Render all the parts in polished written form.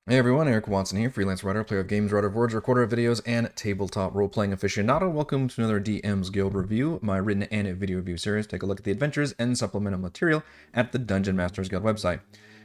Hey everyone, Eric Watson here, freelance writer, player of games, writer of words, recorder of videos, and tabletop role-playing aficionado. Welcome to another DM's Guild review, my written and video review series. Take a look at the adventures and supplemental material at the Dungeon Masters Guild website.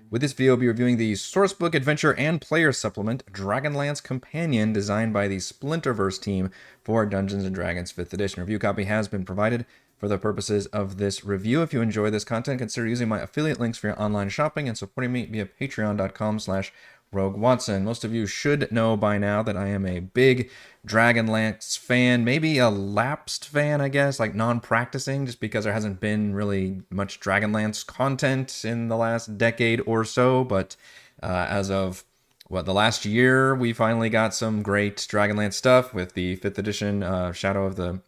With this video, I'll be reviewing the sourcebook adventure and player supplement, Dragonlance Companion, designed by the Splinterverse team for Dungeons & Dragons 5th edition. Review copy has been provided for the purposes of this review. If you enjoy this content, consider using my affiliate links for your online shopping and supporting me via patreon.com/Rogue Watson. Most of you should know by now that I am a big Dragonlance fan, maybe a lapsed fan, I guess, like non-practicing, just because there hasn't been really much Dragonlance content in the last decade or so. But as of the last year, we finally got some great Dragonlance stuff with the 5th edition Shadow of the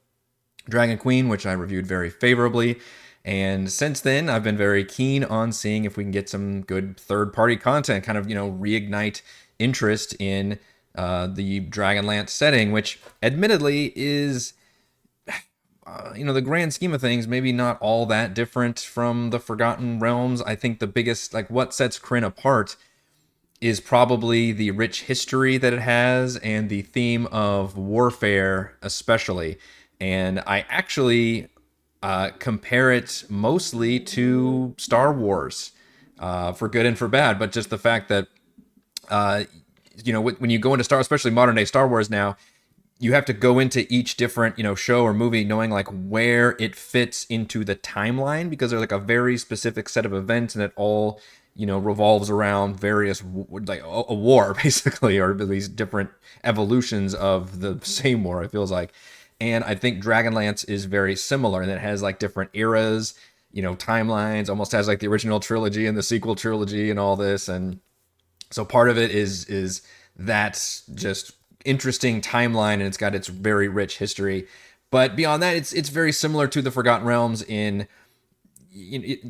Dragon Queen, which I reviewed very favorably. And since then, I've been very keen on seeing if we can get some good third-party content, kind of, reignite interest in the Dragonlance setting, which admittedly is, the grand scheme of things, maybe not all that different from the Forgotten Realms. I think the biggest, what sets Krynn apart is probably the rich history that it has and the theme of warfare, especially. And I actually compare it mostly to Star Wars, for good and for bad. But just the fact that, when you go into especially modern day Star Wars now, you have to go into each different, show or movie knowing where it fits into the timeline, because there's a very specific set of events and it all, revolves around various, a war basically, or at least different evolutions of the same war, it feels like. And I think Dragonlance is very similar, and it has different eras, timelines, almost has the original trilogy and the sequel trilogy and all this. And so part of it is that just interesting timeline, and it's got its very rich history. But beyond that, it's very similar to the Forgotten Realms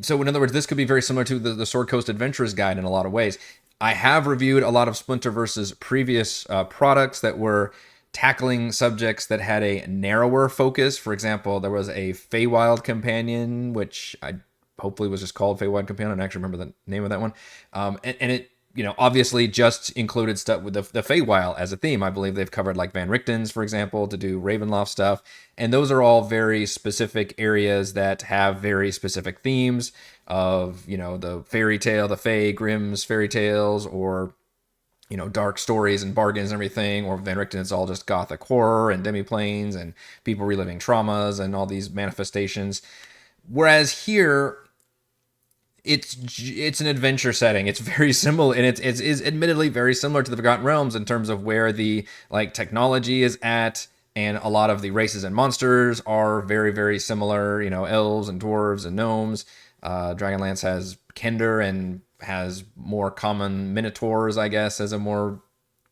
so in other words, this could be very similar to the Sword Coast Adventurers Guide in a lot of ways. I have reviewed a lot of Splinterverse's previous products that were tackling subjects that had a narrower focus. For example, there was a Feywild Companion, which I hopefully was just called Feywild Companion. I don't actually remember the name of that one. And it, obviously just included stuff with the Feywild as a theme. I believe they've covered Van Richten's, for example, to do Ravenloft stuff. And those are all very specific areas that have very specific themes of, the fairy tale, the Fey, Grimm's fairy tales, or dark stories and bargains and everything, or Van Richten, it's all just gothic horror and demiplanes and people reliving traumas and all these manifestations. Whereas here, it's an adventure setting. It's very similar, and it is admittedly very similar to the Forgotten Realms in terms of where the technology is at, and a lot of the races and monsters are very, very similar. Elves and dwarves and gnomes. Dragonlance has Kender and has more common minotaurs, I guess, as a more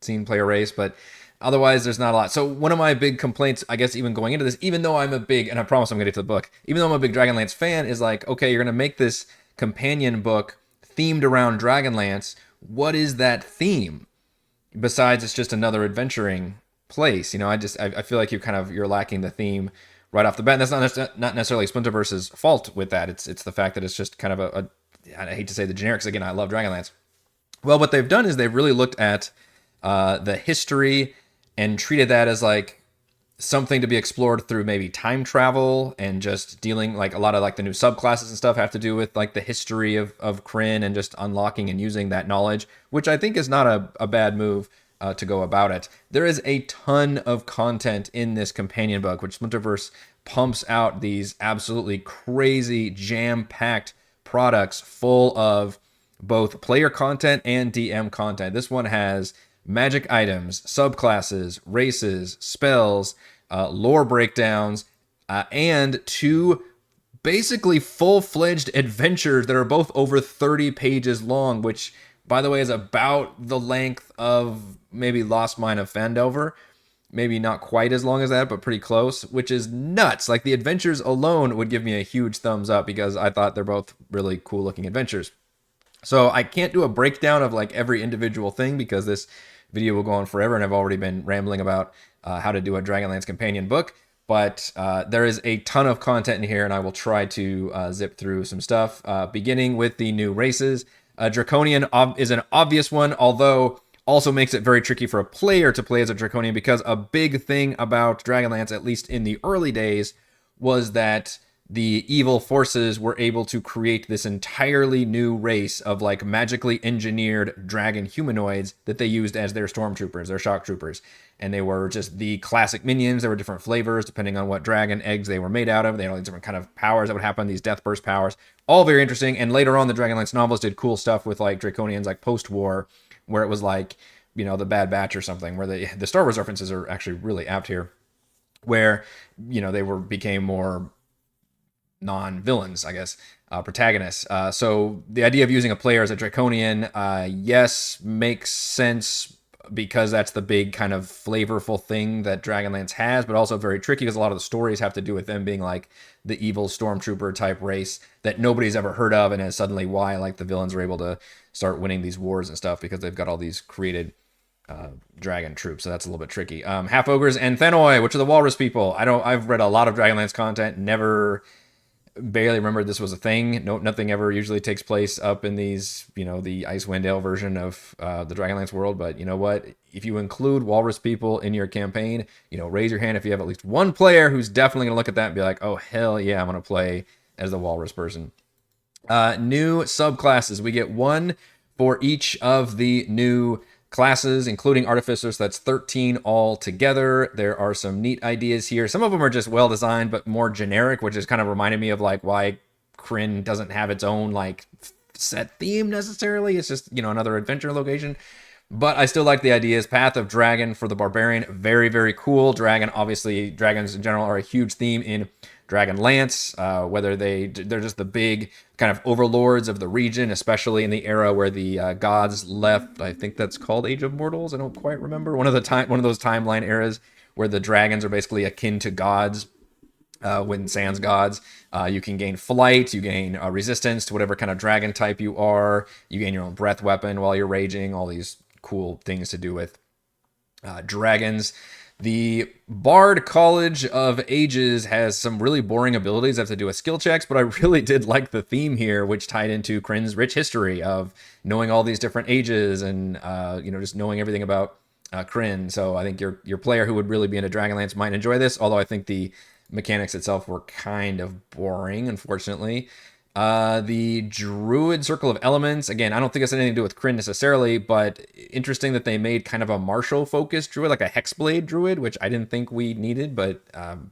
seen player race, but otherwise there's not a lot. So one of my big complaints, I guess, even going into this, even though I'm a big, and I promise I'm going to get to the book, even though I'm a big Dragonlance fan, is okay, you're going to make this companion book themed around Dragonlance. What is that theme? Besides, it's just another adventuring place. I feel like you're lacking the theme right off the bat. And that's not necessarily Splinterverse's fault with that. It's the fact that it's just kind of I hate to say the generics again. I love Dragonlance. Well, what they've done is they've really looked at the history and treated that as something to be explored through maybe time travel, and just dealing a lot of the new subclasses and stuff have to do with the history of Krynn, and just unlocking and using that knowledge, which I think is not a bad move to go about it. There is a ton of content in this companion book, which Splinterverse pumps out these absolutely crazy jam-packed products full of both player content and DM content. This one has magic items, subclasses, races, spells, lore breakdowns, and 2 basically full-fledged adventures that are both over 30 pages long, which, by the way, is about the length of maybe Lost Mine of Phandelver. Maybe not quite as long as that, but pretty close, which is nuts. The adventures alone would give me a huge thumbs up, because I thought they're both really cool looking adventures. So I can't do a breakdown of every individual thing, because this video will go on forever, and I've already been rambling about how to do a Dragonlance Companion book. But there is a ton of content in here, and I will try to zip through some stuff, beginning with the new races. Draconian is an obvious one, although also makes it very tricky for a player to play as a Draconian, because a big thing about Dragonlance, at least in the early days, was that the evil forces were able to create this entirely new race of like magically engineered dragon humanoids that they used as their stormtroopers, their shock troopers. And they were just the classic minions. There were different flavors depending on what dragon eggs they were made out of. They had all these different kind of powers that would happen, these death burst powers, all very interesting. And later on, the Dragonlance novels did cool stuff with like Draconians, like post-war, where it was like, the Bad Batch or something, where the Star Wars references are actually really apt here, where they became more non-villains, I guess, protagonists. So the idea of using a player as a Draconian, yes, makes sense, because that's the big kind of flavorful thing that Dragonlance has, but also very tricky because a lot of the stories have to do with them being like the evil stormtrooper type race that nobody's ever heard of, and is suddenly why like the villains are able to start winning these wars and stuff, because they've got all these created dragon troops. So that's a little bit tricky. Half ogres and Thenoi, which are the walrus people. I've read a lot of Dragonlance content, barely remembered this was a thing. Nothing ever usually takes place up in these, the Icewind Dale version of the Dragonlance world. But you know what? If you include walrus people in your campaign, raise your hand if you have at least one player who's definitely gonna look at that and be like, oh hell yeah, I'm gonna play as the walrus person. New subclasses. We get one for each of the new classes, including artificers. That's 13 all together. There are some neat ideas here. Some of them are just well designed, but more generic, which is kind of reminded me of like why Krynn doesn't have its own like set theme necessarily. It's just, another adventure location. But I still like the ideas. Path of Dragon for the Barbarian. Very, very cool. Obviously, dragons in general are a huge theme in Dragonlance, whether they're just the big kind of overlords of the region, especially in the era where the gods left. I think that's called Age of Mortals. I don't quite remember. One of those timeline eras where the dragons are basically akin to gods. When sans gods, you can gain flight, you gain resistance to whatever kind of dragon type you are. You gain your own breath weapon while you're raging. All these cool things to do with dragons. The Bard College of Ages has some really boring abilities that have to do with skill checks, but I really did like the theme here, which tied into Krynn's rich history of knowing all these different ages and just knowing everything about Krynn. So I think your player who would really be into Dragonlance might enjoy this, although I think the mechanics itself were kind of boring, unfortunately. The Druid Circle of Elements. Again, I don't think it's anything to do with Krynn necessarily, but interesting that they made kind of a martial-focused druid, like a Hexblade druid, which I didn't think we needed, but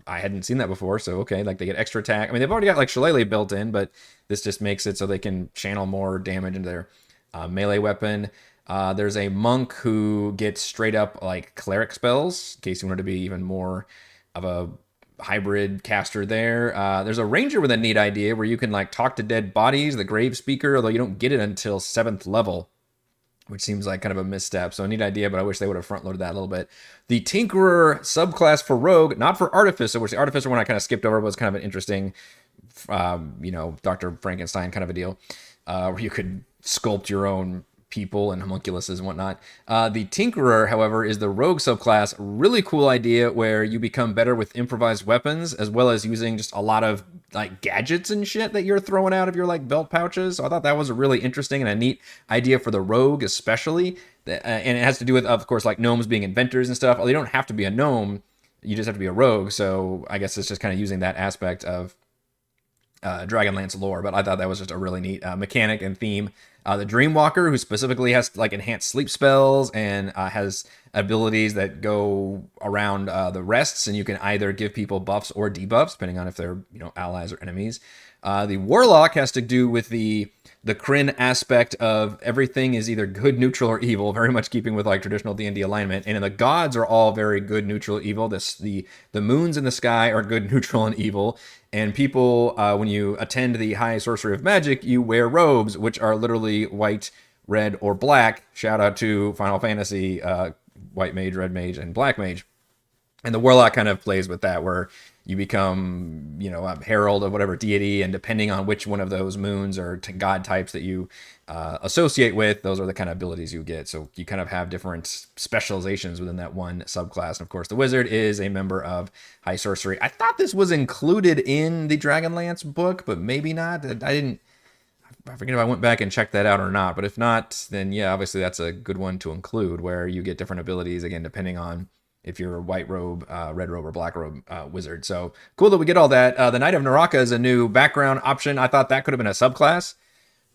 I hadn't seen that before, so okay, like they get extra attack. I mean, they've already got like Shillelagh built in, but this just makes it so they can channel more damage into their melee weapon. There's a monk who gets straight up like cleric spells, in case you wanted to be even more of a hybrid caster there. There's a ranger with a neat idea where you can like talk to dead bodies, the grave speaker, although you don't get it until 7th level, which seems like kind of a misstep. So a neat idea, but I wish they would have front loaded that a little bit. The Tinkerer subclass for rogue, not for artificer, which the artificer one I kind of skipped over, was kind of an interesting Dr. Frankenstein kind of a deal, where you could sculpt your own people and homunculuses and whatnot. The Tinkerer, however, is the rogue subclass. Really cool idea where you become better with improvised weapons, as well as using just a lot of like gadgets and shit that you're throwing out of your like belt pouches. So I thought that was a really interesting and a neat idea for the rogue, especially. And it has to do with, of course, like gnomes being inventors and stuff. Well, you don't have to be a gnome. You just have to be a rogue. So I guess it's just kind of using that aspect of Dragonlance lore, but I thought that was just a really neat mechanic and theme. The Dreamwalker, who specifically has like enhanced sleep spells and has abilities that go around the rests, and you can either give people buffs or debuffs depending on if they're allies or enemies. The Warlock has to do with the Krynn aspect of everything is either good, neutral, or evil, very much keeping with like traditional D&D alignment. And the gods are all very good, neutral, evil. The moons in the sky are good, neutral, and evil. And people, when you attend the High Sorcery of Magic, you wear robes, which are literally white, red, or black. Shout out to Final Fantasy, white mage, red mage, and black mage. And the Warlock kind of plays with that, where you become, a herald of whatever deity, and depending on which one of those moons or god types that you associate with, those are the kind of abilities you get. So you kind of have different specializations within that one subclass. And of course, the Wizard is a member of High Sorcery. I thought this was included in the Dragonlance book, but maybe not. I I forget if I went back and checked that out or not, but if not, then yeah, obviously that's a good one to include where you get different abilities again depending on if you're a white robe, red robe, or black robe wizard. So cool that we get all that. The Knight of Naraka is a new background option. I thought that could have been a subclass,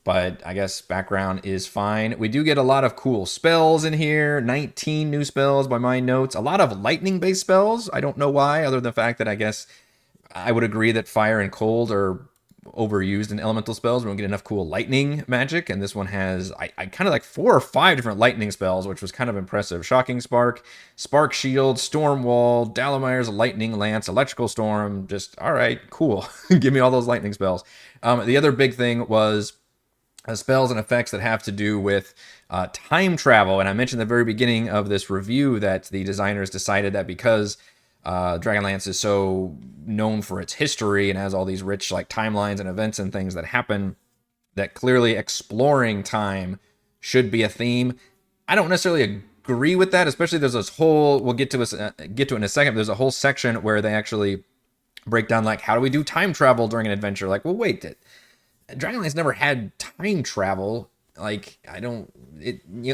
but I guess background is fine. We do get a lot of cool spells in here. 19 new spells by my notes. A lot of lightning-based spells. I don't know why, other than the fact that I guess I would agree that fire and cold are overused in elemental spells. We don't get enough cool lightning magic, and this one has I kind of like 4 or 5 different lightning spells, which was kind of impressive. Shocking Spark, Spark Shield, Storm Wall, Dalamir's Lightning Lance, Electrical Storm. Just all right, cool. Give me all those lightning spells. The other big thing was spells and effects that have to do with time travel. And I mentioned at the very beginning of this review that the designers decided that because Dragonlance is so known for its history and has all these rich like timelines and events and things that happen, that clearly exploring time should be a theme. I don't necessarily agree with that, especially there's this whole, we'll get to it in a second, but there's a whole section where they actually break down like, how do we do time travel during an adventure? Like, well, wait, Dragonlance never had time travel. Like, I don't,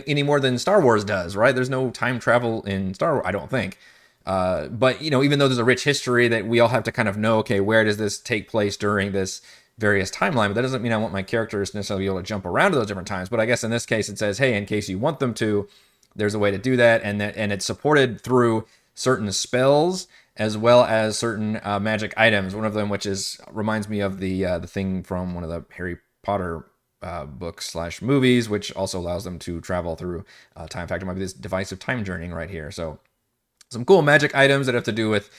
any more than Star Wars does, right? There's no time travel in Star Wars, I don't think. But, even though there's a rich history that we all have to kind of know, okay, where does this take place during this various timeline? But that doesn't mean I want my characters to necessarily be able to jump around to those different times. But I guess in this case, it says, hey, in case you want them to, there's a way to do that. And it's supported through certain spells as well as certain magic items. One of them, which reminds me of the thing from one of the Harry Potter books / movies, which also allows them to travel through time factor. Might be this device of time journeying right here. So some cool magic items that have to do with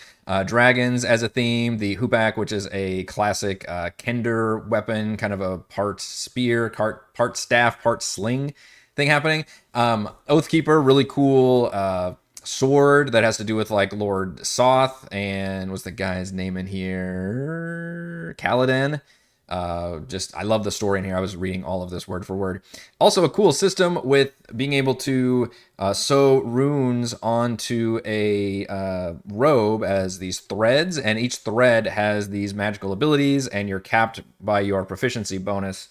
dragons as a theme. The Hoopak, which is a classic Kender weapon, kind of a part spear, part staff, part sling thing happening. Oathkeeper, really cool sword that has to do with like Lord Soth and what's the guy's name in here? Kaladin. I love the story in here. I was reading all of this word for word. Also a cool system with being able to sew runes onto a robe as these threads, and each thread has these magical abilities, and you're capped by your proficiency bonus.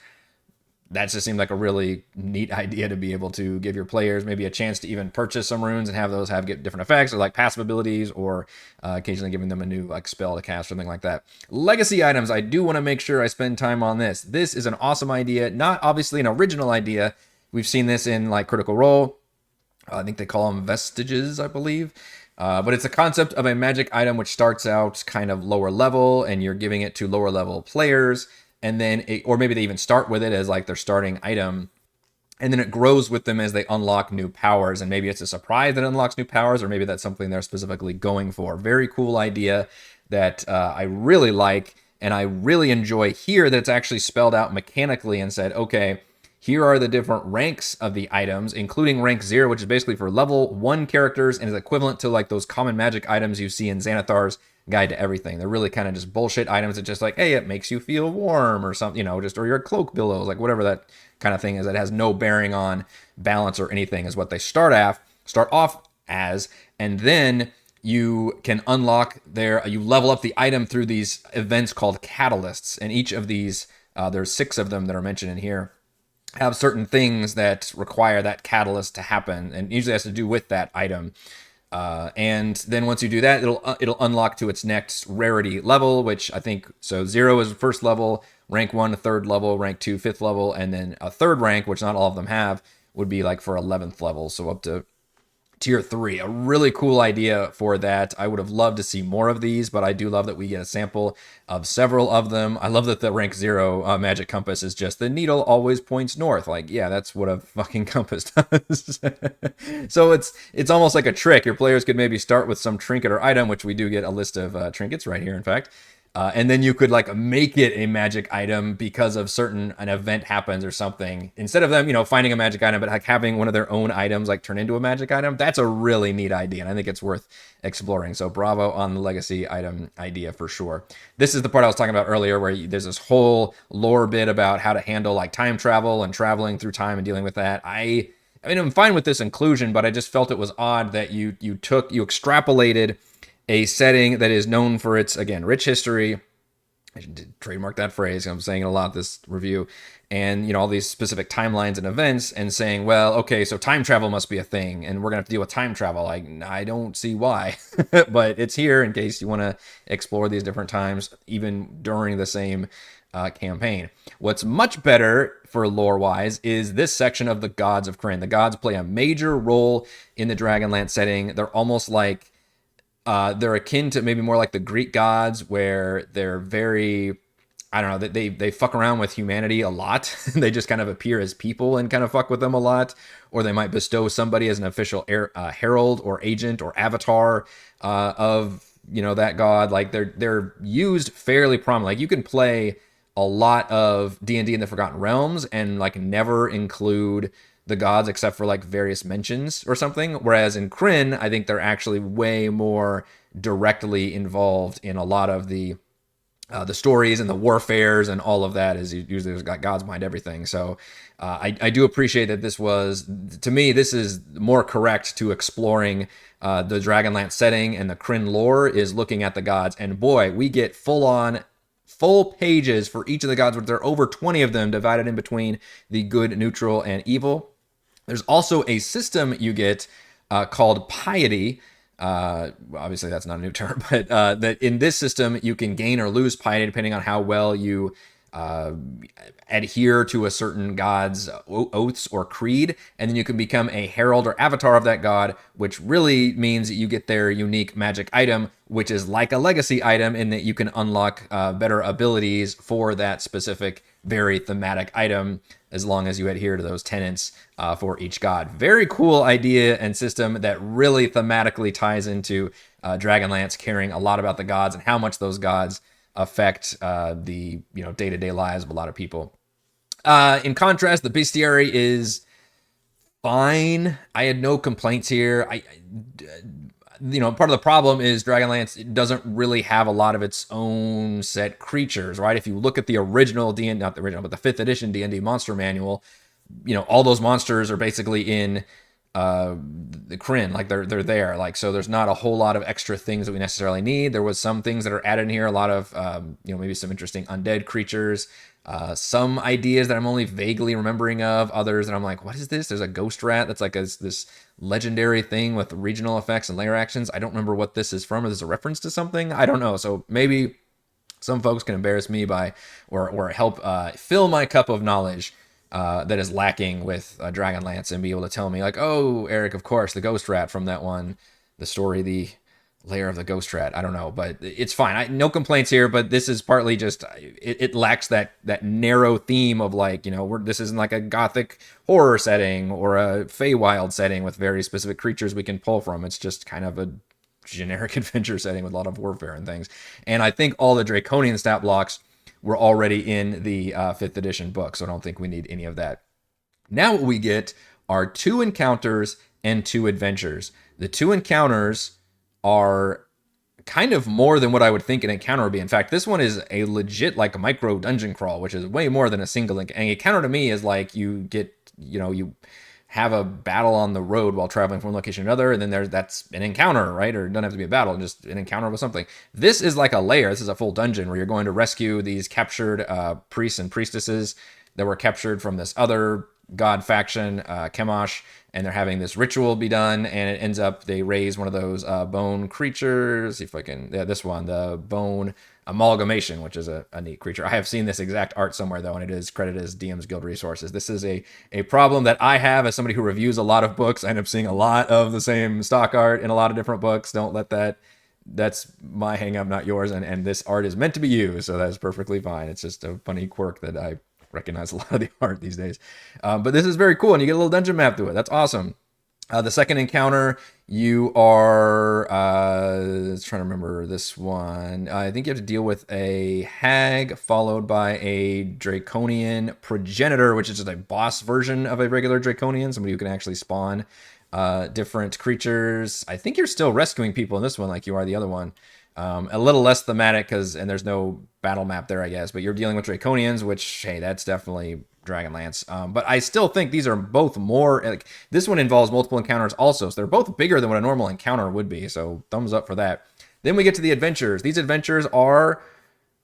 That just seemed like a really neat idea to be able to give your players maybe a chance to even purchase some runes and have those get different effects, or like passive abilities, or occasionally giving them a new like spell to cast, something like that. Legacy items, I do want to make sure I spend time on this. This is an awesome idea, not obviously an original idea. We've seen this in like Critical Role. I think they call them vestiges, I believe. But it's a concept of a magic item which starts out kind of lower level, and you're giving it to lower level players. And then, or maybe they even start with it as like their starting item, and then it grows with them as they unlock new powers. And maybe it's a surprise that unlocks new powers, or maybe that's something they're specifically going for. Very cool idea that I really like, and I really enjoy here that it's actually spelled out mechanically and said, okay, here are the different ranks of the items, including rank 0, which is basically for level 1 characters and is equivalent to like those common magic items you see in Xanathar's Guide to Everything. They're really kind of just bullshit items that just like, hey, it makes you feel warm or something, or your cloak billows, like whatever that kind of thing is that has no bearing on balance or anything, is what they start off as, and then you can unlock you level up the item through these events called catalysts, and each of these, there's 6 of them that are mentioned in here, have certain things that require that catalyst to happen, and usually has to do with that item. And then once you do that, it'll unlock to its next rarity level, which I think, so 0 is first level, rank 1 3rd level, rank 2 5th level, and then a 3rd rank, which not all of them have, would be like for 11th level, so up to tier 3. A really cool idea for that. I would have loved to see more of these, but I do love that we get a sample of several of them. I love that the rank 0 magic compass is just the needle always points north. Like, yeah, that's what a fucking compass does. So it's almost like a trick. Your players could maybe start with some trinket or item, which we do get a list of trinkets right here, in fact. And then you could like make it a magic item because of an event happens or something. Instead of them, finding a magic item, but like having one of their own items like turn into a magic item. That's a really neat idea, and I think it's worth exploring. So bravo on the legacy item idea for sure. This is the part I was talking about earlier, where there's this whole lore bit about how to handle like time travel and traveling through time and dealing with that. I mean, I'm fine with this inclusion, but I just felt it was odd that you extrapolated a setting that is known for its, again, rich history, I should trademark that phrase. I'm saying it a lot this review, and all these specific timelines and events, and saying, well, okay, so time travel must be a thing, and we're gonna have to deal with time travel. I don't see why, but it's here in case you want to explore these different times, even during the same campaign. What's much better for lore wise is this section of the gods of Krynn. The gods play a major role in the Dragonlance setting. They're almost like they're akin to maybe more like the Greek gods, where they're very, I don't know, they fuck around with humanity a lot. They just kind of appear as people and kind of fuck with them a lot. Or they might bestow somebody as an official herald or agent or avatar of that god. Like they're used fairly prominently. Like you can play a lot of D&D in the Forgotten Realms and like never include the gods except for like various mentions or something. Whereas in Krynn, I think they're actually way more directly involved in a lot of the stories and the warfares and all of that. Is usually there's got gods behind everything. So I do appreciate that this was, to me, this is more correct to exploring the Dragonlance setting, and the Krynn lore is looking at the gods. And boy, we get full pages for each of the gods. There are over 20 of them divided in between the good, neutral, and evil. There's also a system you get called piety. Obviously, that's not a new term, but that in this system, you can gain or lose piety depending on how well you adhere to a certain god's oaths or creed, and then you can become a herald or avatar of that god, which really means you get their unique magic item, which is like a legacy item in that you can unlock better abilities for that specific, very thematic item, as long as you adhere to those tenets for each god. Very cool idea and system that really thematically ties into Dragonlance, caring a lot about the gods and how much those gods affect the day-to-day lives of a lot of people. In contrast, the bestiary is fine. I had no complaints here. Part of the problem is Dragonlance doesn't really have a lot of its own set creatures, right? If you look at the original D&D, not the original, but the 5th edition D&D monster manual, all those monsters are basically in the Krynn, like they're there, like, so there's not a whole lot of extra things that we necessarily need. There was some things that are added in here, a lot of maybe some interesting undead creatures, some ideas that I'm only vaguely remembering of, others that I'm like, what is this? There's a ghost rat that's like this legendary thing with regional effects and layer actions. I don't remember what this is from. Or this is a reference to something? I don't know. So maybe some folks can embarrass me by or help fill my cup of knowledge that is lacking with Dragonlance, and be able to tell me like, oh, Eric, of course, the ghost rat from that one, the story, the layer of the ghost rat. I don't know, but it's fine. No complaints here, but this is partly just, it lacks that narrow theme of like, this isn't like a gothic horror setting or a Feywild setting with very specific creatures we can pull from. It's just kind of a generic adventure setting with a lot of warfare and things. And I think all the Draconian stat blocks were already in the 5th edition book, so I don't think we need any of that. Now what we get are 2 encounters and 2 adventures. The 2 encounters are kind of more than what I would think an encounter would be. In fact, this one is a legit like micro dungeon crawl, which is way more than a single encounter. An encounter to me is like you get, you have a battle on the road while traveling from one location to another, and then that's an encounter, right? Or it doesn't have to be a battle, just an encounter with something. This is like a layer. This is a full dungeon where you're going to rescue these captured priests and priestesses that were captured from this other god faction, Chemosh, and they're having this ritual be done, and it ends up they raise one of those bone creatures. See if I can, this one, the bone amalgamation, which is a neat creature. I have seen this exact art somewhere though, and it is credited as DM's Guild Resources. This is a problem that I have as somebody who reviews a lot of books. I end up seeing a lot of the same stock art in a lot of different books. Don't let that's my hang up, not yours. And this art is meant to be used, so that's perfectly fine. It's just a funny quirk that I recognize a lot of the art these days. But this is very cool, and you get a little dungeon map to it. That's awesome. The second encounter, you are trying to remember this one. I think you have to deal with a hag followed by a draconian progenitor, which is just a boss version of a regular draconian, somebody who can actually spawn different creatures. I think you're still rescuing people in this one like you are the other one. A little less thematic and there's no battle map there, I guess, but you're dealing with draconians, which, hey, that's definitely Dragonlance. But I still think these are both more, like, this one involves multiple encounters also, so they're both bigger than what a normal encounter would be, so thumbs up for that. Then we get to the adventures. These adventures are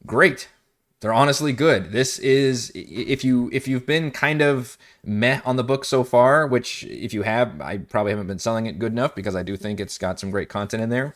great. They're honestly good. This is, if you've been kind of meh on the book so far, which if you have, I probably haven't been selling it good enough because I do think it's got some great content in there.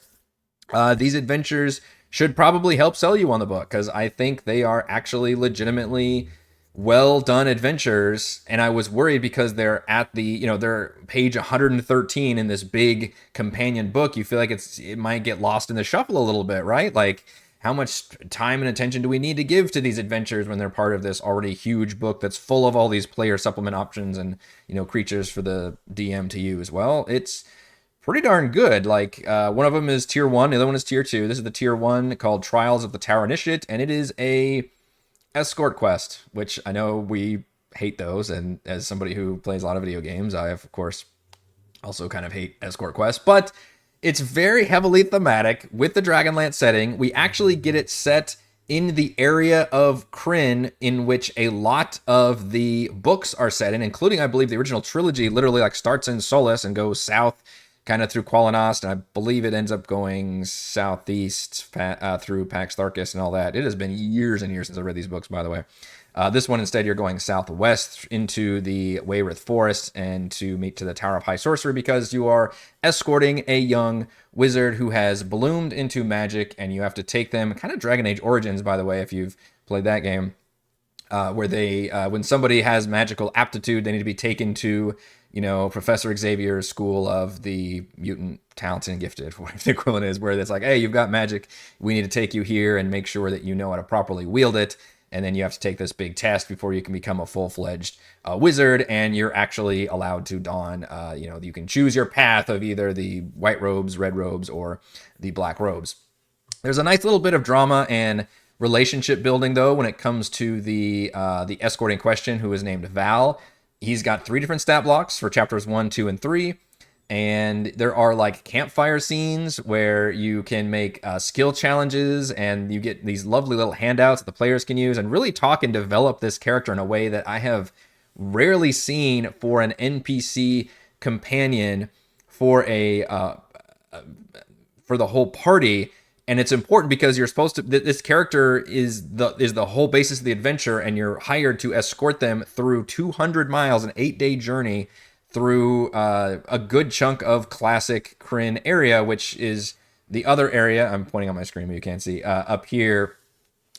These adventures should probably help sell you on the book because I think they are actually legitimately well done adventures. And I was worried because they're at the, they're page 113 in this big companion book. You feel like it might get lost in the shuffle a little bit, right? Like, how much time and attention do we need to give to these adventures when they're part of this already huge book that's full of all these player supplement options and, creatures for the DM to use? Well, it's pretty darn good. Like, one of them is tier 1, the other one is tier 2. This is the tier 1 called Trials of the Tower Initiate, and it is a escort quest, which I know we hate those, and as somebody who plays a lot of video games, I of course also kind of hate escort quests, but it's very heavily thematic with the Dragonlance setting. We actually get it set in the area of Krynn in which a lot of the books are set in, including, I believe, the original trilogy literally like starts in Solus and goes south kind of through Qualinost, and I believe it ends up going southeast through Pax Tharkis and all that. It has been years and years since I read these books, by the way. This one, instead, you're going southwest into the Wayrith Forest and to meet to the Tower of High Sorcery because you are escorting a young wizard who has bloomed into magic, and you have to take them, kind of Dragon Age Origins, by the way, if you've played that game, where they, when somebody has magical aptitude, they need to be taken to, Professor Xavier's school of the mutant talented and gifted, whatever the equivalent is, where it's like, hey, you've got magic, we need to take you here and make sure that you know how to properly wield it. And then you have to take this big test before you can become a full-fledged wizard, and you're actually allowed to don, you can choose your path of either the white robes, red robes, or the black robes. There's a nice little bit of drama and relationship building, though, when it comes to the escort in question, who is named Val. He's got 3 different stat blocks for chapters 1, 2, and 3. And there are like campfire scenes where you can make skill challenges, and you get these lovely little handouts that the players can use and really talk and develop this character in a way that I have rarely seen for an NPC companion for for the whole party. And it's important because you're supposed to, this character is the whole basis of the adventure, and you're hired to escort them through 200 miles, an 8-day journey through a good chunk of classic Krynn area, which is the other area. I'm pointing on my screen, but you can't see. Up here,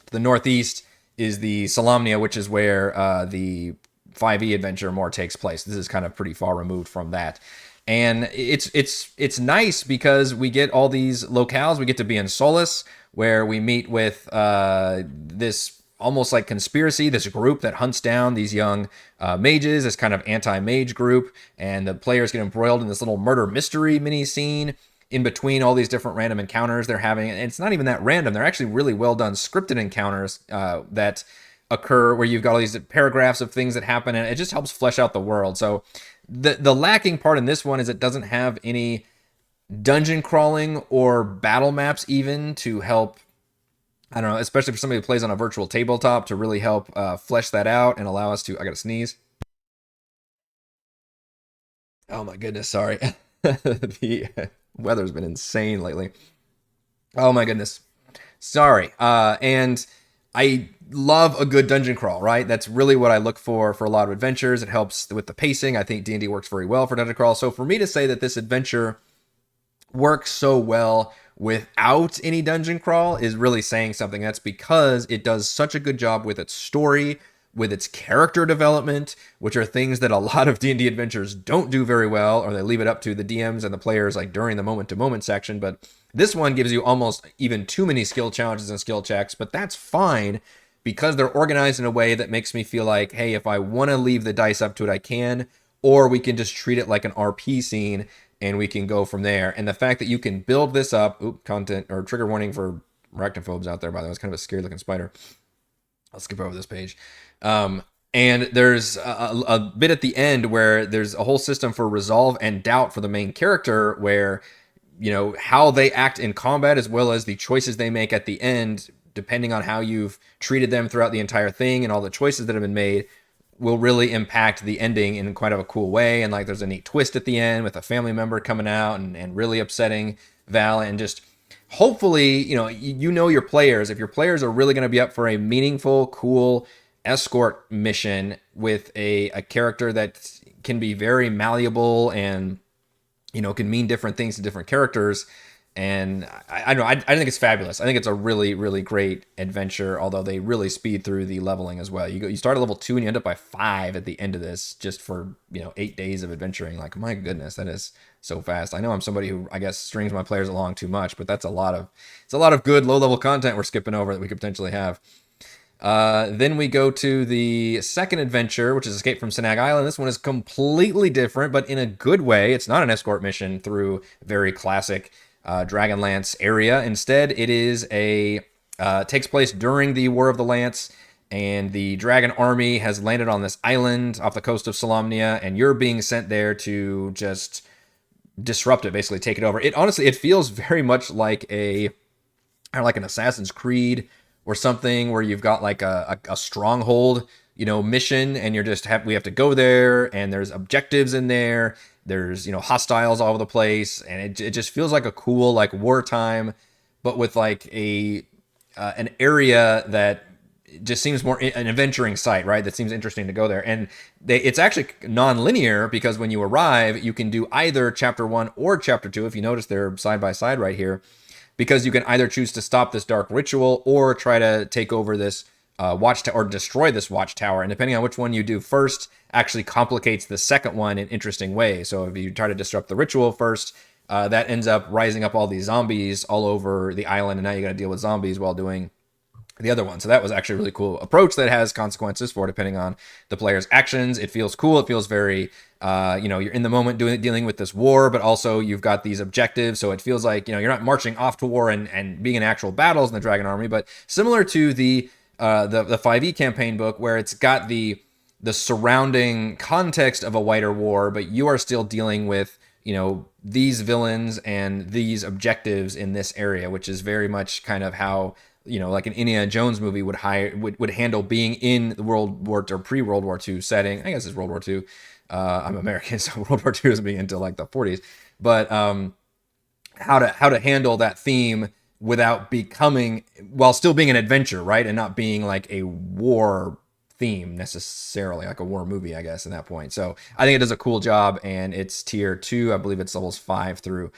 to the northeast, is the Solamnia, which is where the 5e adventure more takes place. This is kind of pretty far removed from that. And it's nice because we get all these locales. We get to be in Solus, where we meet with this almost like conspiracy, this group that hunts down these young mages, this kind of anti-mage group, and the players get embroiled in this little murder mystery mini scene in between all these different random encounters they're having. And it's not even that random. They're actually really well done scripted encounters that occur where you've got all these paragraphs of things that happen, and it just helps flesh out the world. So the lacking part in this one is it doesn't have any dungeon crawling or battle maps even to help, I don't know, especially for somebody who plays on a virtual tabletop, to really help flesh that out and allow us to, I gotta sneeze. Oh my goodness, sorry. The weather's been insane lately. Oh my goodness. Sorry. And I love a good dungeon crawl, right? That's really what I look for a lot of adventures. It helps with the pacing. I think D&D works very well for dungeon crawl. So for me to say that this adventure works so well without any dungeon crawl is really saying something. That's because it does such a good job with its story, with its character development, which are things that a lot of D&D adventures don't do very well, or they leave it up to the DMs and the players like during the moment-to-moment section. But this one gives you almost even too many skill challenges and skill checks, but that's fine because they're organized in a way that makes me feel like, hey, if I want to leave the dice up to it, I can, or we can just treat it like an RP scene and we can go from there. And the fact that you can build this up, content or trigger warning for arachnophobes out there, by the way, it's kind of a scary looking spider. I'll skip over this page. And there's a bit at the end where there's a whole system for resolve and doubt for the main character, where, how they act in combat as well as the choices they make at the end, depending on how you've treated them throughout the entire thing and all the choices that have been made, will really impact the ending in quite a cool way. And like, there's a neat twist at the end with a family member coming out and really upsetting Val, and just hopefully, you know your players. If your players are really going to be up for a meaningful, cool escort mission with a character that can be very malleable and can mean different things to different characters. And I don't know, I think it's fabulous. I think it's a really, really great adventure, although they really speed through the leveling as well. You start at level 2 and you end up by 5 at the end of this, just for 8 days of adventuring. Like, my goodness, that is so fast. I know I'm somebody who, I guess, strings my players along too much, but it's a lot of good low level content we're skipping over that we could potentially have. Then we go to the second adventure, which is Escape from Sinag Island. This one is completely different, but in a good way. It's not an escort mission through very classic Dragonlance area. Instead, it is takes place during the War of the Lance, and the dragon army has landed on this island off the coast of Solamnia, and you're being sent there to just disrupt it, basically take it over. It feels very much like like an Assassin's Creed or something, where you've got like a stronghold, mission, and we have to go there, and there's objectives in there. There's, hostiles all over the place, and it just feels like a cool, like, wartime, but with like an area that just seems more an adventuring site, right? That seems interesting to go there. And it's actually non-linear, because when you arrive, you can do either chapter 1 or chapter 2. If you notice, they're side by side right here, because you can either choose to stop this dark ritual or try to take over this watchtower, or destroy this watchtower. And depending on which one you do first, actually complicates the second one in interesting ways. So if you try to disrupt the ritual first, that ends up rising up all these zombies all over the island, and now you got to deal with zombies while doing the other one. So that was actually a really cool approach that has consequences for depending on the player's actions. It feels cool. It feels very, you're in the moment dealing with this war, but also you've got these objectives. So it feels like, you're not marching off to war and being in actual battles in the Dragon Army, but similar to the 5e campaign book, where it's got the surrounding context of a wider war, but you are still dealing with, these villains and these objectives in this area, which is very much kind of how, like an Indiana Jones movie would handle being in the World War or pre-World War II setting. I guess it's World War II. I'm American, so World War II isn't being until like the 40s. But how to handle that theme while still being an adventure, right? And not being like a war theme necessarily, like a war movie, I guess, at that point. So I think it does a cool job, and it's tier 2. I believe it's levels 5 through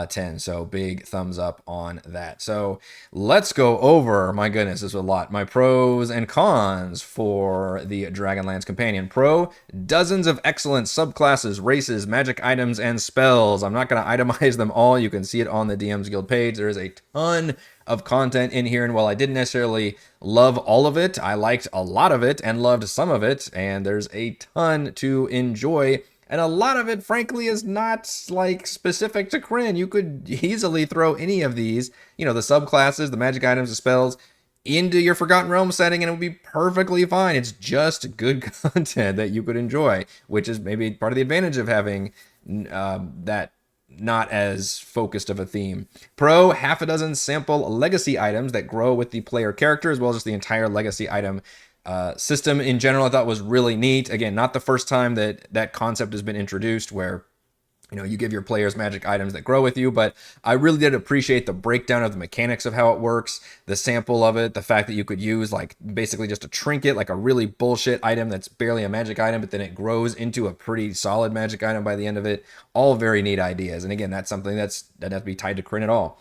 10. So big thumbs up on that. So let's go over, my goodness, this is a lot, my pros and cons for the Dragonlance Companion. Pro: dozens of excellent subclasses, races, magic items, and spells. I'm not going to itemize them all. You can see it on the DM's Guild page. There is a ton of content in here, and while I didn't necessarily love all of it, I liked a lot of it and loved some of it, and there's a ton to enjoy. And a lot of it, frankly, is not like specific to Krynn. You could easily throw any of these, the subclasses, the magic items, the spells, into your Forgotten Realms setting, and it would be perfectly fine. It's just good content that you could enjoy, which is maybe part of the advantage of having that not as focused of a theme. Pro: half a dozen sample legacy items that grow with the player character, as well as just the entire legacy item system in general. I thought was really neat. Again, not the first time that concept has been introduced, where you give your players magic items that grow with you, but I really did appreciate the breakdown of the mechanics of how it works, the sample of it, the fact that you could use like basically just a trinket, like a really bullshit item that's barely a magic item, but then it grows into a pretty solid magic item by the end of it. All very neat ideas. And again, that's something that doesn't have to be tied to Krynn at all.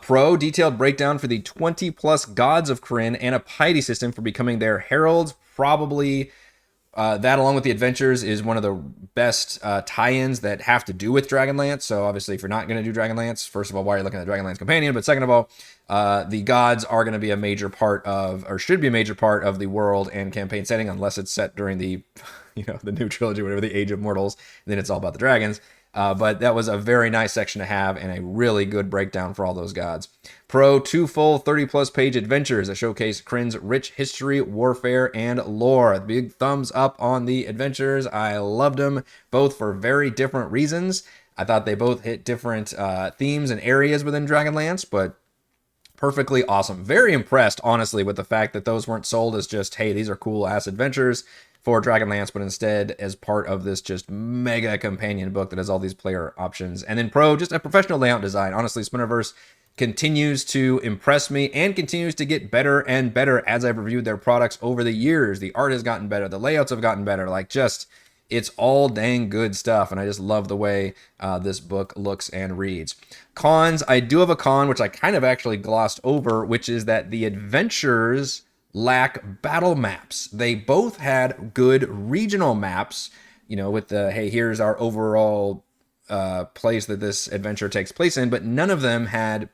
Pro: detailed breakdown for the 20 plus gods of Krynn and a piety system for becoming their heralds. Probably that, along with the adventures, is one of the best tie-ins that have to do with Dragonlance. So obviously, if you're not going to do Dragonlance, first of all, why are you looking at Dragonlance Companion? But second of all, the gods are going to be a major part of, or should be a major part of, the world and campaign setting, unless it's set during the, the new trilogy, whatever, the Age of Mortals. Then it's all about the dragons. But that was a very nice section to have, and a really good breakdown for all those gods. Pro: 2 full 30-plus page adventures that showcase Krynn's rich history, warfare, and lore. Big thumbs up on the adventures. I loved them, both for very different reasons. I thought they both hit different themes and areas within Dragonlance, but perfectly awesome. Very impressed, honestly, with the fact that those weren't sold as just, hey, these are cool-ass adventures for Dragonlance, but instead as part of this just mega companion book that has all these player options. And then Pro: just a professional layout design. Honestly, Splinterverse continues to impress me and continues to get better and better as I've reviewed their products over the years. The art has gotten better, the layouts have gotten better, like just it's all dang good stuff, and I just love the way this book looks and reads. Cons, I do have a con, which I kind of actually glossed over, which is that the adventures lack battle maps. They both had good regional maps, you know, with the, hey, here's our overall place that this adventure takes place in, but none of them had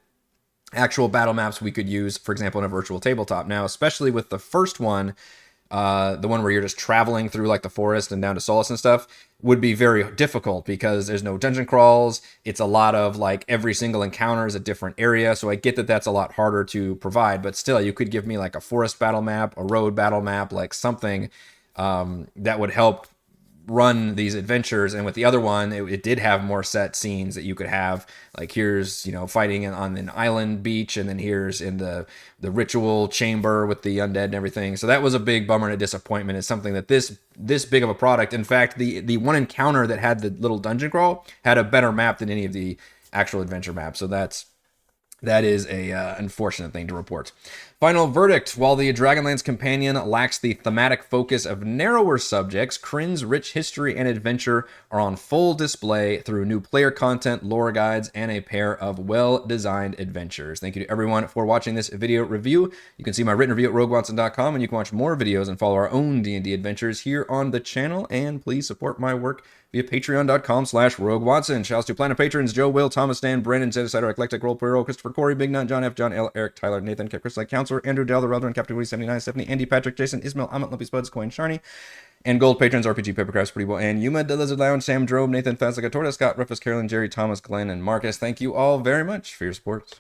actual battle maps we could use, for example, in a virtual tabletop. Now, especially with the first one, the one where you're just traveling through like the forest and down to Solace and stuff, would be very difficult because there's no dungeon crawls. It's a lot of like every single encounter is a different area. So I get that that's a lot harder to provide, but still you could give me like a forest battle map, a road battle map, like something that would help run these adventures. And with the other one, it did have more set scenes that you could have, like here's, you know, fighting on an island beach, and then here's in the ritual chamber with the undead and everything. So that was a big bummer and a disappointment. It's something that this big of a product, in fact, the one encounter that had the little dungeon crawl had a better map than any of the actual adventure maps. So that is a unfortunate thing to report. Final verdict. While the Dragonlance Companion lacks the thematic focus of narrower subjects, Kryn's rich history and adventure are on full display through new player content, lore guides, and a pair of well-designed adventures. Thank you to everyone for watching this video review. You can see my written review at roguewatson.com, and you can watch more videos and follow our own D&D adventures here on the channel, and please support my work via patreon.com/roguewatson. Shouts to Planet Patrons Joe, Will, Thomas, Stan, Brandon, Zedicider, Eclectic, Roll Pro, Christopher, Corey, Big Nut, John F, John L, Eric, Tyler, Nathan, Kev, Chris, Counselor, Andrew, Dell, the Relder, Captain Woody 79, Stephanie, Andy, Patrick, Jason, Ismail, Amit, Lumpy Spuds, Coin, Sharny, and Gold Patrons RPG, Papercrafts, Pretty Well, and Yuma, The Lizard Lounge, Sam Drobe, Nathan, Fazlica, Torta, Scott, Rufus, Carolyn, Jerry, Thomas, Glenn, and Marcus. Thank you all very much for your support.